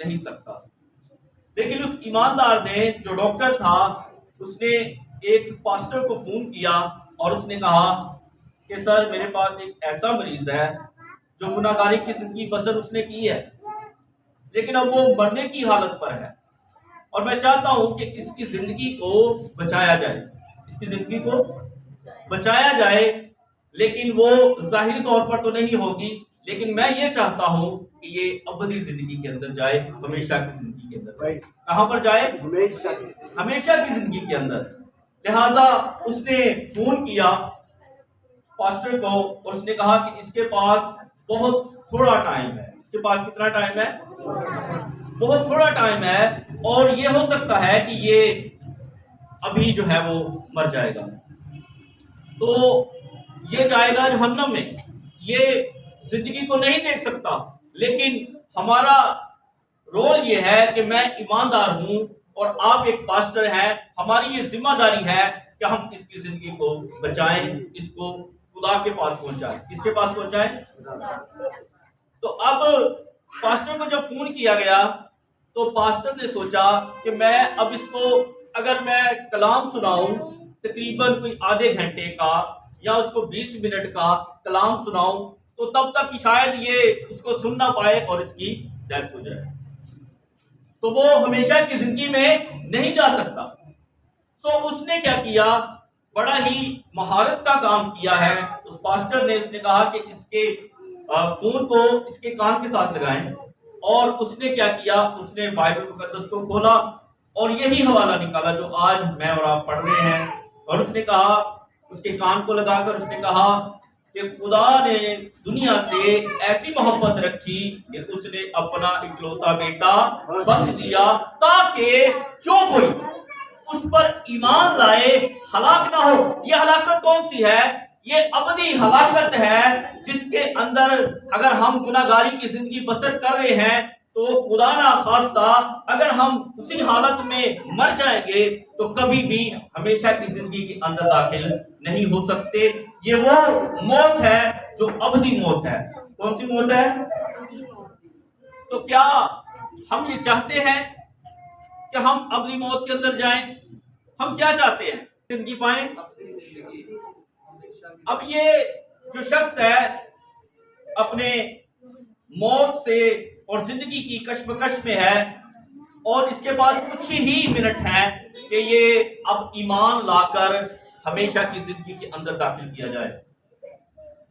نہیں سکتا. لیکن اس ایماندار نے جو ڈاکٹر تھا اس نے ایک پاسٹر کو فون کیا اور اس نے کہا کہ سر میرے پاس ایک ایسا مریض ہے جو گناہ گاری کی زندگی بسر اس نے کی ہے لیکن اب وہ مرنے کی حالت پر ہے اور میں چاہتا ہوں کہ اس کی زندگی کو بچایا جائے. اس کی زندگی کو بچایا جائے لیکن وہ ظاہری طور پر تو نہیں ہوگی لیکن میں یہ چاہتا ہوں کہ یہ ابدی زندگی کے اندر جائے, ہمیشہ کی زندگی کے اندر. کہاں پر جائے؟ ہمیشہ کی زندگی کے اندر. لہذا اس نے فون کیا پاسٹر کو اور اس نے کہا کہ اس کے پاس بہت تھوڑا ٹائم ہے. اس کے پاس کتنا ٹائم ہے؟ بہت تھوڑا ٹائم ہے اور یہ ہو سکتا ہے کہ یہ ابھی جو ہے وہ مر جائے گا. تو یہ جائے گا جہنم میں, یہ زندگی کو نہیں دیکھ سکتا. لیکن ہمارا رول یہ ہے کہ میں ایماندار ہوں اور آپ ایک پاسٹر ہیں, ہماری یہ ذمہ داری ہے کہ ہم اس کی زندگی کو بچائیں, اس کو خدا کے پاس پہنچائیں. کس کے پاس پہنچائیں؟ تو اب پاسٹر کو جب فون کیا گیا تو پاسٹر نے سوچا کہ میں اب اس کو اگر میں کلام سناؤں تقریباً کوئی آدھے گھنٹے کا یا اس کو 20 منٹ کا کلام سناؤں تو تب تک شاید یہ اس کو سن نہ پائے اور اس کی ڈیتھ ہو جائے, تو وہ ہمیشہ کی زندگی میں نہیں جا سکتا. سو اس نے کیا کیا, بڑا ہی مہارت کا کام کیا ہے اس پاسٹر نے. اس نے کہا کہ اس کے فون کو اس کے کان کے ساتھ لگائیں اور اس نے کیا کیا, اس نے بائبل مقدس کو کھولا اور یہی حوالہ نکالا جو آج میں اور آپ پڑھ رہے ہیں, اور اس نے کہا, اس کے کان کو لگا کر اس نے کہا کہ خدا نے دنیا سے ایسی محبت رکھی کہ اس نے اپنا اکلوتا بیٹا بخش دیا تاکہ جو کوئی اس پر ایمان لائے ہلاک نہ ہو. یہ ہلاکت کون سی ہے؟ یہ ابدی ہلاکت ہے جس کے اندر اگر ہم گناہ گاری کی زندگی بسر کر رہے ہیں تو خدا نہ خواستہ اگر ہم اسی حالت میں مر جائیں گے تو کبھی بھی ہمیشہ کی زندگی کے اندر داخل نہیں ہو سکتے. یہ وہ موت ہے جو ابدی موت ہے. کون سی موت ہے؟ تو کیا ہم یہ چاہتے ہیں کہ ہم ابدی موت کے اندر جائیں؟ ہم کیا چاہتے ہیں؟ زندگی پائیں. اب یہ جو شخص ہے اپنے موت سے اور زندگی کی کشمکش میں ہے اور اس کے پاس کچھ ہی منٹ ہیں کہ یہ اب ایمان لا کر ہمیشہ کی زندگی کے اندر داخل کیا جائے.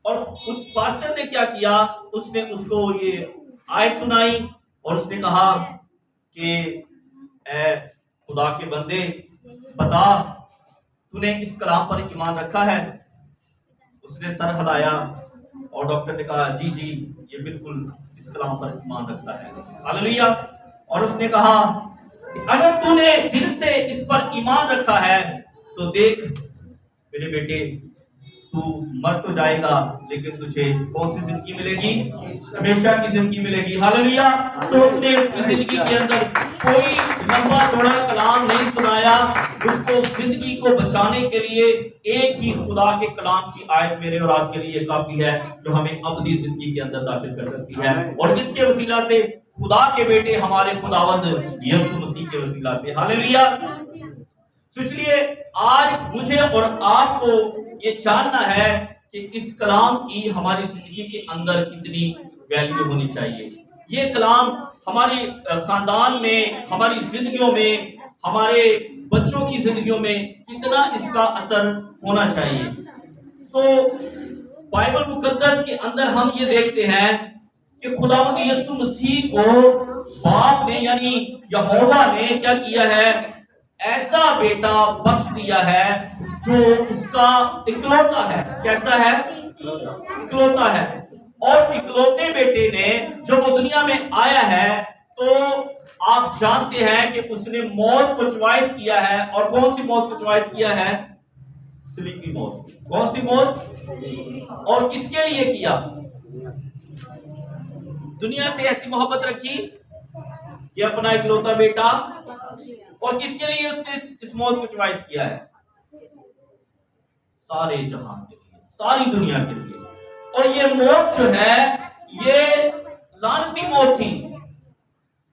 اور اس پاسٹر نے کیا کیا, اس نے اس کو یہ آیت سنائی اور اس نے کہا کہ اے خدا کے بندے بتا تو نے اس کلام پر ایمان رکھا ہے؟ اس نے سر ہلایا اور ڈاکٹر نے کہا جی جی یہ بالکل اس کلام پر ایمان رکھتا ہے. ہاللیلویا. اور اس نے کہا کہ اگر تو نے دل سے اس پر ایمان رکھا ہے تو دیکھ میرے بیٹے تو مر تو جائے گا لیکن تجھے کون سی زندگی ملے گی؟ ہمیشہ کی زندگی ملے گی. ہاللیلویا. تو اس نے اس کی زندگی کے اندر کوئی لمبا چوڑا کلام نہیں سنایا, اس کو زندگی کو بچانے کے لیے ایک ہی خدا کے کلام کی آیت میرے اور آپ کے لیے کافی ہے جو ہمیں ابدی زندگی کے اندر داخل کر سکتی ہے, اور اس کے وسیلہ سے خدا کے بیٹے ہمارے خداوند یسوع مسیح کے وسیلہ سے. ہاللیلویا. تو اس لیے آج مجھے اور آپ کو یہ جاننا ہے کہ اس کلام کی ہماری زندگی کے اندر کتنی ویلیو ہونی چاہیے. یہ کلام ہماری خاندان میں, ہماری زندگیوں میں, ہمارے بچوں کی زندگیوں میں کتنا اس کا اثر ہونا چاہیے. سو بائبل مقدس کے اندر ہم یہ دیکھتے ہیں کہ خداوند یسوع مسیح کو باپ نے یعنی یہوہ نے کیا کیا ہے, ایسا بیٹا بخش دیا ہے جو اس کا اکلوتا ہے. کیسا ہے؟ اکلوتا ہے. اور اکلوتے بیٹے نے جب وہ دنیا میں آیا ہے تو آپ جانتے ہیں کہ اس نے موت کو چوائس کیا ہے. اور کون سی موت کو چوائس کیا ہے؟ صلیب کی موت. کون سی موت؟ اور کس کے لیے کیا؟ دنیا سے ایسی محبت رکھی کہ اپنا اکلوتا بیٹا, اور کس کے لیے اس نے اس موت کو چوائس کیا ہے؟ سارے جہان کے لیے, ساری دنیا کے لیے. اور یہ موت جو ہے یہ لعنتی موت تھی.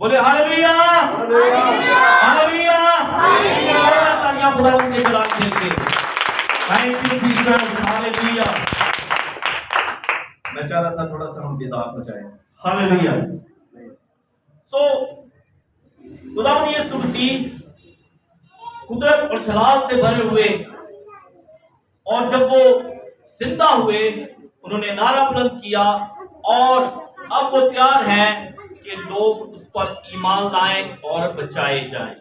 بولے ہاللویا ہاللویا تالیاں خداوند کے جلال کے لیے. Thank you Jesus hallelujah. میں چاہ رہا تھا تھوڑا سا ہم بیدار ہو جائیں. ہاللویا. سو خداوند یسوع مسیح قدرت اور جلال سے بھرے ہوئے، اور جب وہ زندہ ہوئے انہوں نے نعرہ بلند کیا، اور اب وہ تیار ہیں کہ لوگ اس پر ایمان لائیں اور بچائے جائیں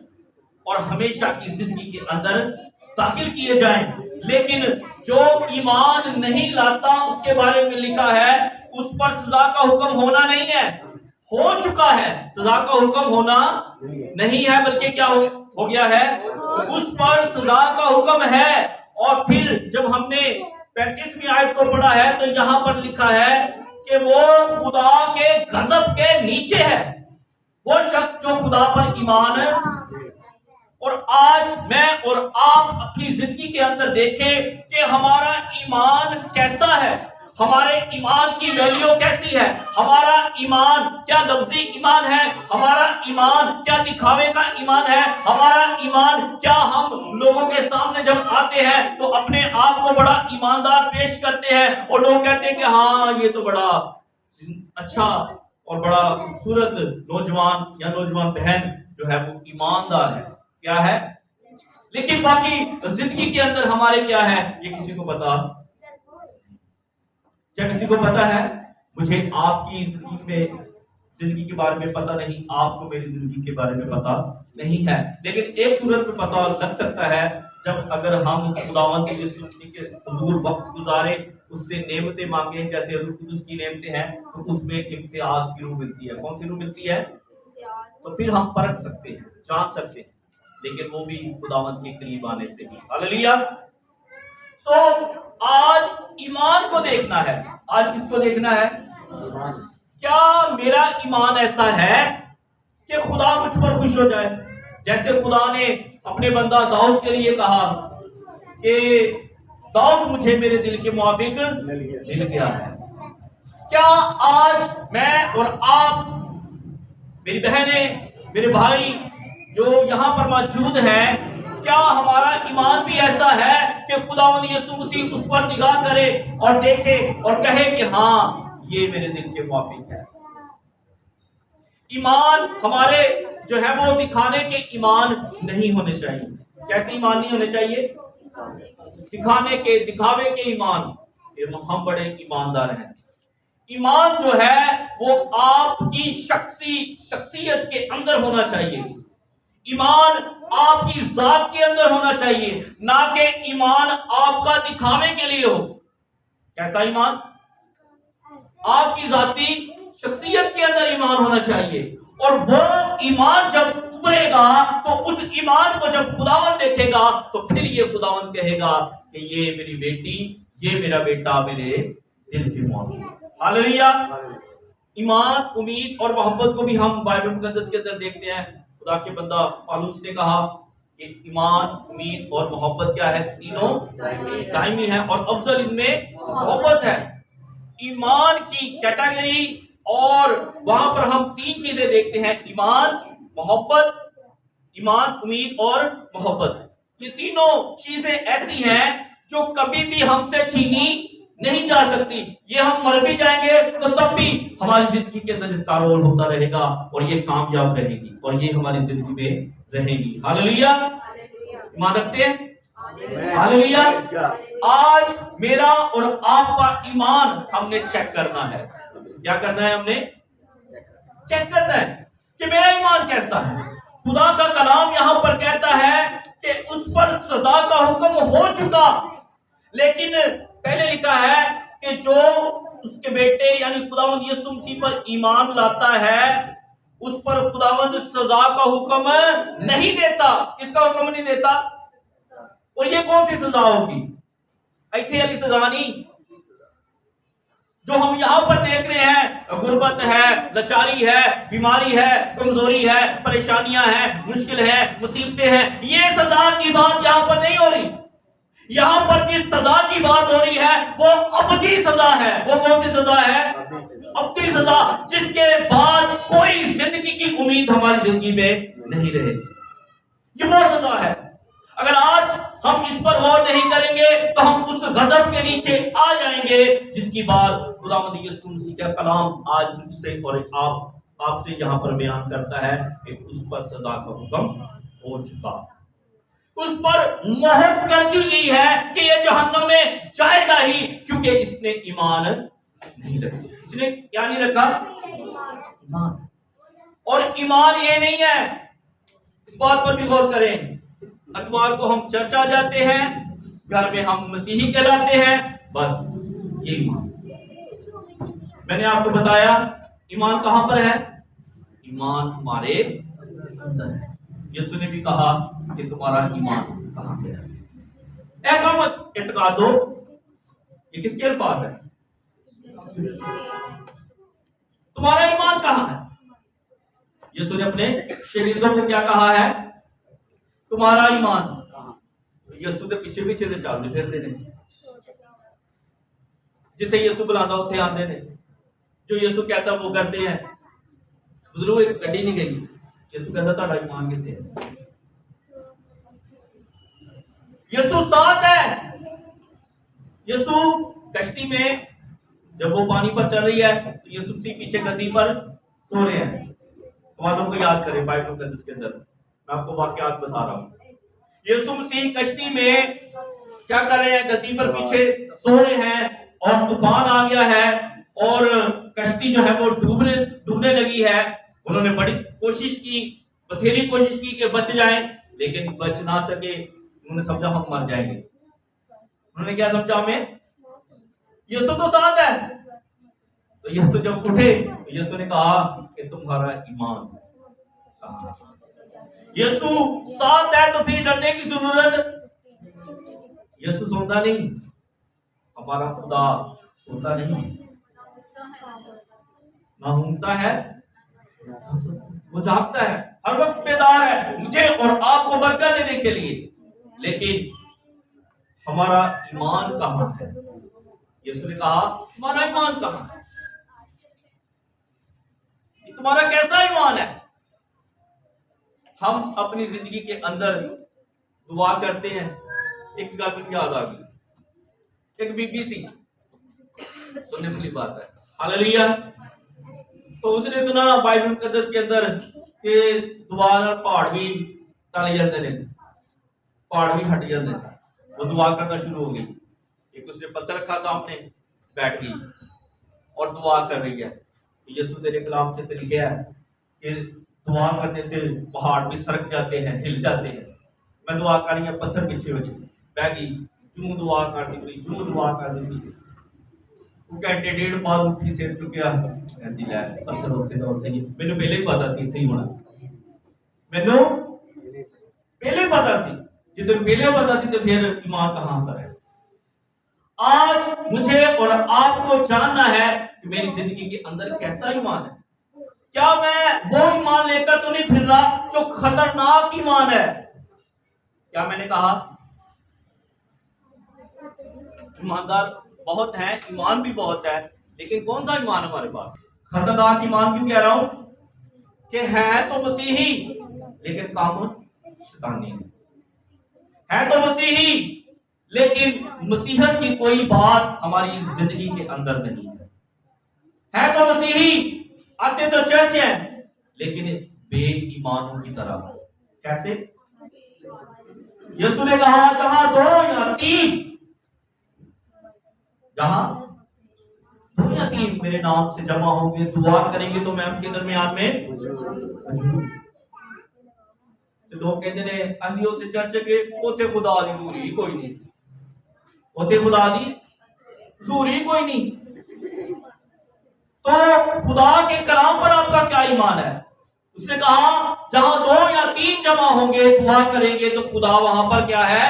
اور ہمیشہ کی زندگی کے اندر داخل کیے جائیں. لیکن جو ایمان نہیں لاتا اس کے بارے میں لکھا ہے اس پر سزا کا حکم ہونا نہیں ہے، ہو چکا ہے. سزا کا حکم ہونا نہیں ہے بلکہ کیا ہو گیا ہے، اس پر سزا کا حکم ہے. اور پھر جب ہم نے 35ویں آیت کو پڑھا ہے تو یہاں پر لکھا ہے کہ وہ خدا کے غضب کے نیچے ہے، وہ شخص جو خدا پر ایمان ہے. اور آج میں اور آپ اپنی زندگی کے اندر دیکھیں کہ ہمارا ایمان کیسا ہے، ہمارے ایمان کی ویلیو کیسی ہے، ہمارا ایمان کیا لفظی ایمان ہے، ہمارا ایمان کیا دکھاوے کا ایمان ہے، ہمارا ایمان کیا ہم لوگوں کے سامنے جب آتے ہیں تو اپنے آپ کو بڑا ایماندار پیش کرتے ہیں اور لوگ کہتے ہیں کہ ہاں یہ تو بڑا اچھا اور بڑا خوبصورت نوجوان یا نوجوان بہن جو ہے وہ ایماندار ہے. کیا ہے؟ لیکن باقی زندگی کے اندر ہمارے کیا ہے یہ کسی کو پتا؟ کیا کسی کو پتا ہے؟ مجھے آپ کی زندگی کے بارے میں پتا نہیں، آپ کو میری زندگی کے بارے میں پتا نہیں ہے. لیکن ایک صورت میں پتا لگ سکتا ہے جب اگر ہم خداوند کے یسوع کے حضور وقت گزارے، اس سے نعمتیں مانگیں جیسے روح القدس کی نعمتیں ہیں، تو اس میں امتیاز کی روح ملتی ہے. کون سی روح ملتی ہے؟ تو پھر ہم پرکھ سکتے ہیں، جان سکتے ہیں، لیکن وہ بھی خداوند کے قریب آنے سے ہی. ہاللویا. سو آج ایمان کو دیکھنا ہے. آج کس کو دیکھنا ہے؟ کیا میرا ایمان ایسا ہے کہ خدا مجھ پر خوش ہو جائے؟ جیسے خدا نے اپنے بندہ داؤد کے لیے کہا کہ داؤد مجھے میرے دل کے موافق مل گیا ہے. کیا آج میں اور آپ، میری بہنیں، میرے بھائی جو یہاں پر موجود ہیں، کیا ہمارا ایمان بھی ایسا ہے کہ خداوند یسوع مسیح اس پر نگاہ کرے اور دیکھے اور کہے کہ ہاں یہ میرے دل کے موافق ہے؟ ایمان ہمارے جو ہے وہ دکھانے کے ایمان نہیں ہونے چاہیے. کیسے ایمان نہیں ہونے چاہیے؟ دکھاوے کے ایمان. ہم بڑے ایماندار ہیں. ایمان جو ہے وہ آپ کی شخصیت کے اندر ہونا چاہیے. ایمان آپ کی ذات کے اندر ہونا چاہیے، نہ کہ ایمان آپ کا دکھاوے کے لیے ہو. کیسا ایمان؟ آپ کی ذاتی شخصیت کے اندر ایمان ہونا چاہیے. اور وہ ایمان جب ابھرے گا تو اس ایمان کو جب خداوند دیکھے گا تو پھر یہ خداوند کہے گا کہ یہ میری بیٹی، یہ میرا بیٹا میرے دل کے موافق. ہاللویا. ایمان، امید اور محبت کو بھی ہم بائبل مقدس کے اندر دیکھتے ہیں. خدا کے بندہ پالوس نے کہا کہ ایمان، امید اور محبت کیا ہے؟ تینوں دائمی ہے، اور افضل ان میں محبت ہے. ایمان کی کیٹیگری اور وہاں پر ہم 3 چیزیں دیکھتے ہیں: ایمان، محبت، ایمان، امید اور محبت. یہ تینوں چیزیں ایسی ہیں جو کبھی بھی ہم سے چھینی نہیں جا سکتی. یہ ہم مر بھی جائیں گے تو تب بھی ہماری زندگی کے اندر اس کا رول ہوتا رہے گا اور یہ کامیاب رہے گی اور یہ ہماری زندگی میں رہے گی. ہاللویا. ایمان رکھتے ہیں؟ ہاللویا. آج میرا اور آپ کا ایمان ہم نے چیک کرنا ہے. کیا کرنا ہے؟ ہم نے چیک کرنا ہے کہ میرا ایمان کیسا ہے. خدا کا کلام یہاں پر کہتا ہے کہ اس پر سزا کا حکم ہو چکا، لیکن پہلے لکھا ہے کہ جو اس کے بیٹے یعنی خداوند یسوع مسیح پر ایمان لاتا ہے اس پر خداوند سزا کا حکم نہیں دیتا. کس کا حکم نہیں دیتا؟ اور یہ کون سی سزا ہوگی؟ ایتھے والی سزا نہیں جو ہم یہاں پر دیکھ رہے ہیں. غربت ہے، لاچاری ہے، بیماری ہے، کمزوری ہے، پریشانیاں ہیں، مشکل ہے، مصیبتیں ہیں. یہ سزا کی بات یہاں پر نہیں ہو رہی. یہاں پر جس سزا کی بات ہو رہی ہے وہ ابدی سزا ہے. وہ کون سی سزا ہے؟ ابدی سزا جس کے بعد کوئی زندگی کی امید ہماری زندگی میں نہیں رہے. یہ وہ سزا ہے. اگر آج ہم اس پر غور نہیں کریں گے تو ہم اس غضب کے نیچے آ جائیں گے جس کی بات خداوند یسوع مسیح کا کلام آج مجھ سے اور آپ سے یہاں پر بیان کرتا ہے کہ اس پر سزا کا حکم ہو چکا. اس پر مہر کر دی گئی ہے کہ یہ جہنم میں جائے گا ہی, کیونکہ اس نے ایمان نہیں رکھا. اس نے کیا نہیں رکھا؟ ایمان. اور ایمان یہ نہیں ہے, اس بات پر بھی غور کریں. اتوار کو ہم چرچ آ جاتے ہیں, گھر میں ہم مسیحی کہلاتے ہیں, بس یہ ایمان. میں نے آپ کو بتایا ایمان کہاں پر ہے. ایمان ہمارے اندر ہے. یسوع نے بھی کہا کہ تمہارا ایمان کہاں پہ ہے. احکامات اعتقاد دو, یہ کس کے الفاظ ہے؟ تمہارا ایمان کہاں ہے. یسوع نے اپنے شاگردوں کو کیا کہا ہے؟ تمہارا ایمان. یسوع کے پیچھے پیچھے سے چلتے پھرتے ہیں, جتنے یسوع بلاتا اتنے آتے ہیں, جو یسوع کہتا وہ کرتے ہیں. ادھر ایک گڈی نہیں گئی, یسوع کہتا تھا ایمان کتنے ہے. یسوع ساتھ ہے. یسوع کشتی میں جب وہ پانی پر چل رہی ہے تو یسوع مسیح پیچھے گدی پر سو رہے ہیں. والوں کو یاد کریں بائبل مقدس کے اندر میں آپ کو واقعات بتا رہا ہوں. یسوع مسیح کشتی میں کیا کر رہے ہیں؟ گدی پر پیچھے سو رہے ہیں اور طوفان آ گیا ہے اور کشتی جو ہے وہ ڈوبنے لگی ہے. انہوں نے بڑی کوشش کی, بتھیری کوشش کی کہ بچ جائیں, لیکن بچ نہ سکے. انہوں نے سمجھا ہم مر جائیں گے. انہوں نے کیا سمجھا؟ ہمیں یسوع تو ساتھ ہے. تو یسوع جب اٹھے تو یسوع نے کہا کہ تمہارا ایمان کہاں ہے. یسوع ساتھ ہے تو پھر ڈرنے کی ضرورت. یسوع سوتا نہیں, ہمارا خدا سوتا نہیں, نہ اونگتا ہے, وہ جاگتا ہے, ہر وقت بیدار ہے مجھے اور آپ کو برکت دینے کے لیے. لیکن ہمارا ایمان کہاں ہے؟ یسوع نے کہا تمہارا ایمان کہاں ہے. تمہارا کیسا ایمان ہے؟ ہم اپنی زندگی کے اندر دعا کرتے ہیں. ایک گل مجھے یاد آ گئی, ایک بی بی سی, سننے والی بات ہے, ہاللیلویا. تو اس نے سنا بائبل مقدس کے اندر کہ دعا نال پہاڑ بھی ٹل جاتے ہیں, پہاڑ بھی ہٹ جاتے ہیں. وہ دعا کرنا شروع ہو گئی. ایک اس نے پتھر رکھا سامنے, بیٹھ گئی اور دعا کر رہی ہے. یسوع تیرے کلام سے طریقہ ہے کہ دعا کرنے سے پہاڑ بھی سرک جاتے ہیں, ہل جاتے ہیں. میں دعا کر رہی ہوں, پتھر پیچھے ہو گئی, بہ گئی, جوں دعا کر دی, جوں دعا کر دی. وہ گھنٹے ڈیڑھ بعد اٹھی, سر چکیا, کہتی ہے پتھر ہوتے دوڑتے ہی. مینوں پہلے ہی پتا سی اتنے ہی ہونا, مینوں پہلے ہی پتا سی. جتنے پہلے پتا سی تو پھر ایمان کہاں پر ہے. آج مجھے اور آپ کو جاننا ہے کہ میری زندگی کے اندر کیسا ایمان ہے. کیا میں وہ ایمان لے کر تو نہیں پھر رہا جو خطرناک ایمان ہے؟ کیا میں نے کہا ایماندار بہت ہیں, ایمان بھی بہت ہے, لیکن کون سا ایمان ہمارے پاس؟ خطرناک ایمان کیوں کہہ رہا ہوں؟ کہ ہے تو مسیحی لیکن کام شیطانی ہے تو مسیحی لیکن مسیحت کی کوئی بات ہماری زندگی کے اندر نہیں ہے تو مسیحی, آتے تو چرچ ہیں لیکن بے ایمانوں کی طرح. کیسے؟ یسوع نے کہا جہاں دو یا تین, جہاں دو یا تین میرے نام سے جمع ہوں گے, دعا کریں گے تو میں ان کے درمیان میں. لوگ کہتے ہیں اسی ہوتے چرچ کے اوتے خدا دی دوری کوئی نہیں, اوتے خدا دی دوری کوئی نہیں. تو خدا کے کلام پر آپ کا کیا ایمان ہے؟ اس نے کہا جہاں دو یا تین جمع ہوں گے, دعا کریں گے تو خدا وہاں پر کیا ہے؟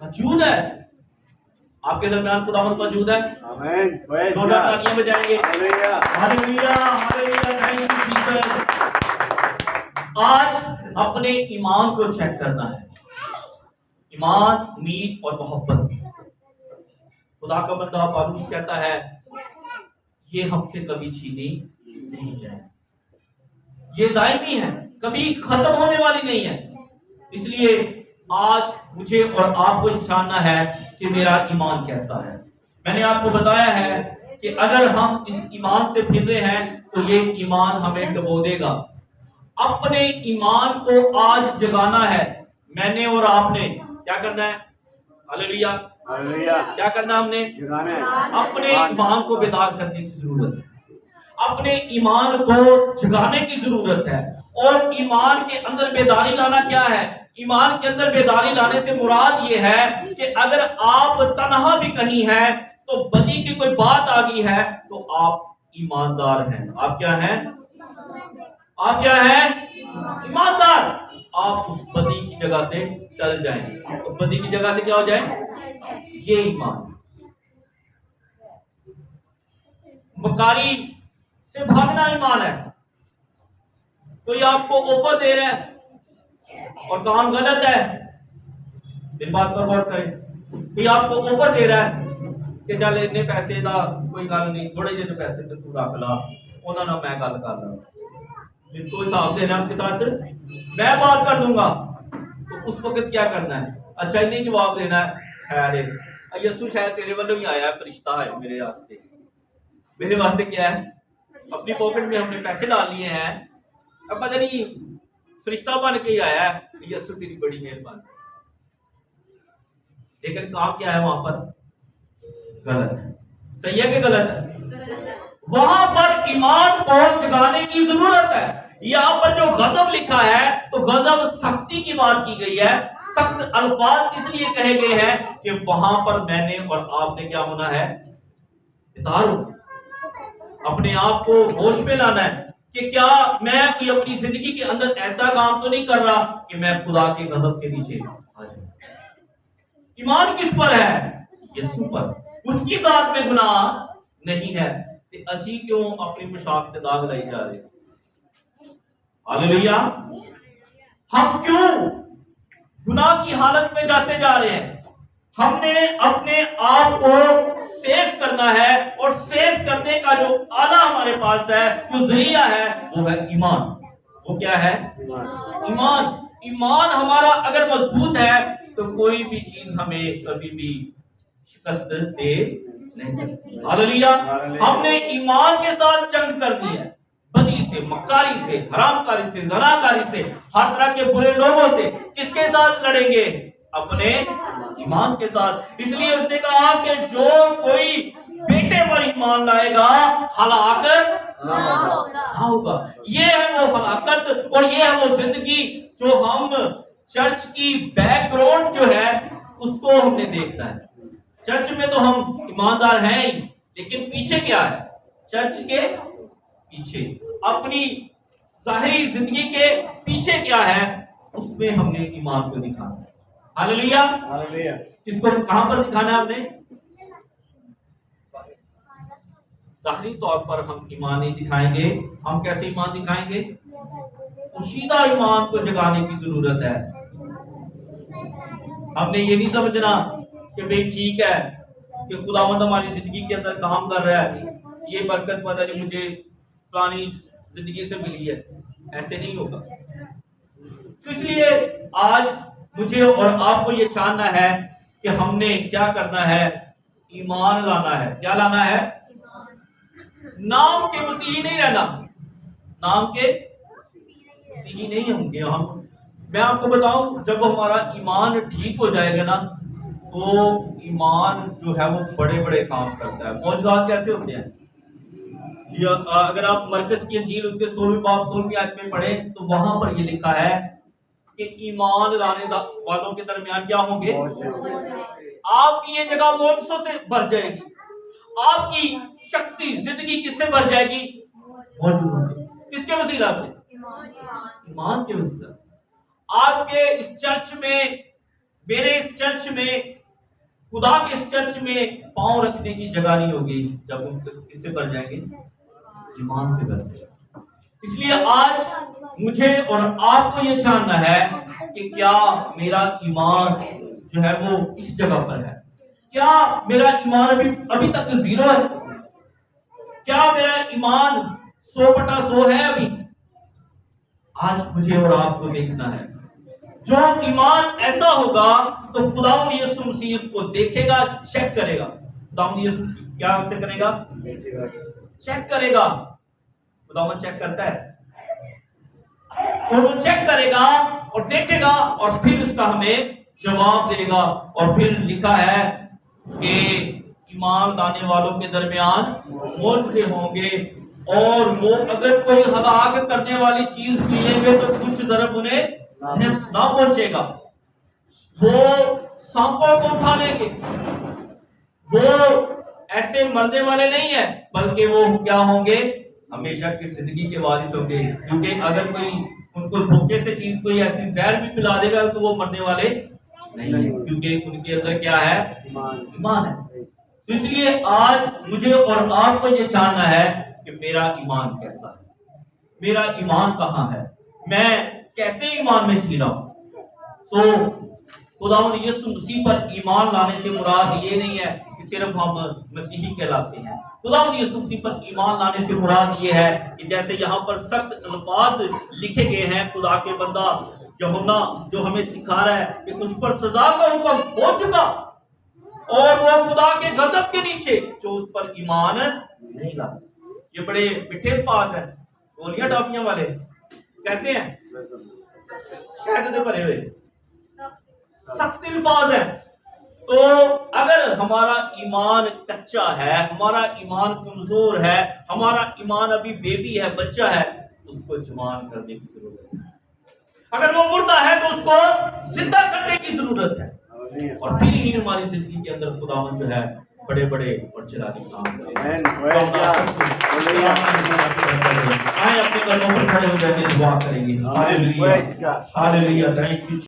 موجود ہے. آپ کے درمیان خداوند موجود ہے. آمین. زوردار تالیاں بجائیں گے. ہاللیلویا ہاللیلویا, تھینک یو جیسس. آج اپنے ایمان کو چیک کرنا ہے. ایمان, امید اور محبت. خدا کا بندہ پالوس کہتا ہے یہ ہم سے کبھی چھینی نہیں جائے، یہ دائمی ہے، کبھی ختم ہونے والی نہیں ہے۔ اس لیے آج مجھے اور آپ کو جاننا ہے کہ میرا ایمان کیسا ہے۔ میں نے آپ کو بتایا ہے کہ اگر ہم اس ایمان سے پھر رہے ہیں تو یہ ایمان ہمیں ڈبو دے گا۔ اپنے ایمان کو آج جگانا ہے، میں نے اور آپ نے کیا کرنا ہے؟ ہاللیلویہ، کیا کرنا ہم نے؟ اپنے ایمان کو بیدار کرنے کی ضرورت ہے، اپنے ایمان کو جگانے کی ضرورت ہے۔ اور ایمان کے اندر بیداری لانا کیا ہے؟ ایمان کے اندر بیداری لانے سے مراد یہ ہے کہ اگر آپ تنہا بھی کہیں ہیں تو بدی کی کوئی بات آ گئی ہے تو آپ ایماندار ہیں۔ آپ کیا ہیں؟ آپ کیا ہیں؟ ایماندار۔ آپ اس بدی کی جگہ سے ٹل جائیں، اس بدی کی جگہ سے کیا ہو جائیں؟ یہ ایمان۔ مکاری سے بھاگنا ایمان ہے۔ کوئی آپ کو آفر دے رہا ہے اور کام غلط ہے، اس بات پر غور کریں۔ کوئی آپ کو آفر دے رہا ہے کہ چل اتنے پیسے دا کوئی گل نہیں، تھوڑے جہے پیسے تو تو رکھ لا، انہوں نے میں گل کر رہا، جن کو حساب دینا آپ کے ساتھ میں بات کر دوں گا، تو اس وقت کیا کرنا ہے؟ اچھا نہیں جواب دینا ہے، خیر ہے یسو شاید تیرے والوں ہی آیا ہے، فرشتہ ہے میرے واسطے۔ میرے واسطے کیا ہے؟ اپنی پاکٹ میں ہم نے پیسے ڈال لیے ہیں، اب پتہ نہیں فرشتہ بن کے ہی آیا ہے، یسو تیری بڑی مہربانی۔ لیکن کام کیا ہے وہاں پر؟ غلط ہے۔ صحیح ہے کہ غلط ہے؟ وہاں پر ایمان کو جگانے کی ضرورت ہے۔ یہاں پر جو غضب لکھا ہے تو غضب سختی کی بات کی گئی ہے، سخت الفاظ اس لیے کہے گئے ہیں کہ وہاں پر میں نے اور آپ نے کیا ہونا ہے؟ بیدار ہو، اپنے آپ کو ہوش میں لانا ہے کہ کیا میں کوئی اپنی زندگی کے اندر ایسا کام تو نہیں کر رہا کہ میں خدا کے غضب کے نیچے آ جاؤں۔ ایمان کس پر ہے؟ یسوع پر، اس کی ذات میں گناہ نہیں ہے، کہ اسی کیوں اپنی پوشاک پہ داغ لائی جا رہے ہیں؟ ہاللیلویہ۔ ہم کیوں گناہ کی حالت میں جاتے جا رہے ہیں؟ ہم نے اپنے آپ کو سیف کرنا ہے، اور سیف کرنے کا جو آلہ ہمارے پاس ہے، جو ذریعہ ہے، وہ ہے ایمان۔ وہ کیا ہے؟ ایمان۔ ایمان ہمارا اگر مضبوط ہے تو کوئی بھی چیز ہمیں کبھی بھی شکست دے نہیں سکتی۔ ہاللیلویہ۔ ہم نے ایمان کے ساتھ جنگ کر دی ہے، بدی سے، مکاری سے، حرام کاری سے، زناکاری سے، ہر طرح کے برے لوگوں سے۔ کس کے ساتھ لڑیں گے؟ اپنے ایمان کے ساتھ۔ اس لیے اس نے کہا کہ جو کوئی بیٹے پر ایمان لائے گا ہلاک نہ ہوگا۔ یہ ہے وہ ہلاکت اور یہ ہے وہ زندگی جو ہم چرچ کی بیک گراؤنڈ جو ہے اس کو ہم نے دیکھنا ہے۔ چرچ میں تو ہم ایماندار ہیں ہی، لیکن پیچھے کیا ہے؟ چرچ کے پیچھے، اپنی ظاہری زندگی کے پیچھے کیا ہے؟ اس میں ہم نے ایمان کو دکھانا ہے۔ ہاللیلویہ۔ اس کو کہاں پر دکھانا ہے؟ ہم نے ظاہری طور پر ہم ایمان نہیں دکھائیں گے۔ ہم کیسے ایمان دکھائیں گے؟ پوشیدہ ایمان کو جگانے کی ضرورت ہے۔ ہم نے یہ نہیں سمجھنا کہ بھئی ٹھیک ہے کہ خداوند ہماری زندگی کے اندر کام کر رہا ہے، یہ برکت پتہ نہیں مجھے فلانی زندگی سے ملی ہے، ایسے نہیں ہوگا۔ تو اس لیے آج مجھے اور آپ کو یہ جاننا ہے کہ ہم نے کیا کرنا ہے؟ ایمان لانا ہے۔ کیا لانا ہے؟ نام کے مسیحی نہیں رہنا، نام کے مسیحی نہیں ہوں گے ہم۔ میں آپ کو بتاؤں، جب ہمارا ایمان ٹھیک ہو جائے گا نا تو ایمان جو ہے وہ بڑے بڑے کام کرتا ہے۔ معجزات کیسے ہوتے ہیں؟ اگر آپ مرکز کی انجیل اس کے 16ویں باب 16ویں آیت میں پڑھیں تو وہاں پر یہ لکھا ہے کہ ایمان لانے والوں کے درمیان کیا ہوں گے؟ آپ کی یہ جگہ معجزوں سے بھر جائے گی، آپ کی شخصی زندگی کس سے بھر جائے گی؟ معجزوں سے۔ کس کے وسیلہ سے؟ ایمان کے وسیلہ سے۔ آپ کے اس چرچ میں، میرے اس چرچ میں، خدا کے اس چرچ میں پاؤں رکھنے کی جگہ نہیں ہوگی جب ہم کس سے بھر جائیں گے؟ ایمان سے بھر جائیں گے۔ اس لیے آج مجھے اور آپ کو یہ جاننا ہے کہ کیا میرا ایمان جو ہے وہ اس جگہ پر ہے؟ کیا میرا ایمان ابھی تک زیرو ہے؟ کیا میرا ایمان 100/100 ہے ابھی؟ آج مجھے اور آپ کو دیکھنا ہے. جو ایمان ایسا ہوگا تو خداوند یسوع مسیح اس کو دیکھے گا، چیک کرے گا. خداوند یسوع مسیح کیا سے کرے گا؟ چیک کرے گا. خداوند چیک کرتا ہے، اور وہ چیک کرے گا اور دیکھے گا اور پھر اس کا ہمیں جواب دے گا. اور پھر لکھا ہے کہ ایمان لانے والوں کے درمیان معجزے ہوں گے، اور وہ اگر کوئی ہلاک کرنے والی چیز پیئیں گے تو کچھ ضرب انہیں نہ پہنچے گا. وہ سانپوں کو اٹھا لیں گے. وہ ایسے مرنے والے نہیں ہیں، بلکہ وہ کیا ہوں گے؟ ہمیشہ کی زندگی کے وارث ہوں گے. کیونکہ اگر کوئی ان کو دھوکے سے چیز کوئی ایسی زہر بھی پلا دے گا تو وہ مرنے والے نہیں ہیں، کیونکہ ان کے اندر کیا ہے؟ ایمان ہے. اس لیے آج مجھے اور آپ کو یہ جاننا ہے کہ میرا ایمان کیسا ہے، میرا ایمان کہاں ہے، میں کیسے ایمان میں جی رہا ہوں. خداوند یسوع مسیح پر ایمان لانے سے مراد یہ نہیں ہے کہ صرف ہم مسیحی کہلاتے ہیں. خداوند یسوع مسیح پر ایمان لانے سے مراد یہ ہے کہ جیسے یہاں پر سخت الفاظ لکھے گئے ہیں، خدا کے بندہ یوحنا جو ہمیں سکھا رہا ہے کہ اس پر سزا کا حکم ہو چکا، اور وہ خدا کے غضب کے نیچے جو اس پر ایمان نہیں لاتا. یہ بڑے میٹھے الفاظ ہیں، گولیاں ٹافیاں والے. کیسے ہیں؟ شہد سے بھرے ہوئے سخت الفاظ ہیں. تو اگر ہمارا ایمان کچا ہے، ہمارا ایمان کمزور ہے، ہمارا ایمان ابھی بیبی ہے، بچہ ہے، اس کو جوان کرنے کی ضرورت ہے. اگر وہ مردہ ہے تو اس کو زندہ کرنے کی ضرورت ہے. اور پھر ہی ہماری زندگی کے اندر خداوند جو ہے بڑے بڑے اور چراغی کام کرے. آئیں اپنے قدموں پر کھڑے ہو جائیں، دعا کریں گے. ہاللیلویہ، ہاللیلویہ. Thank you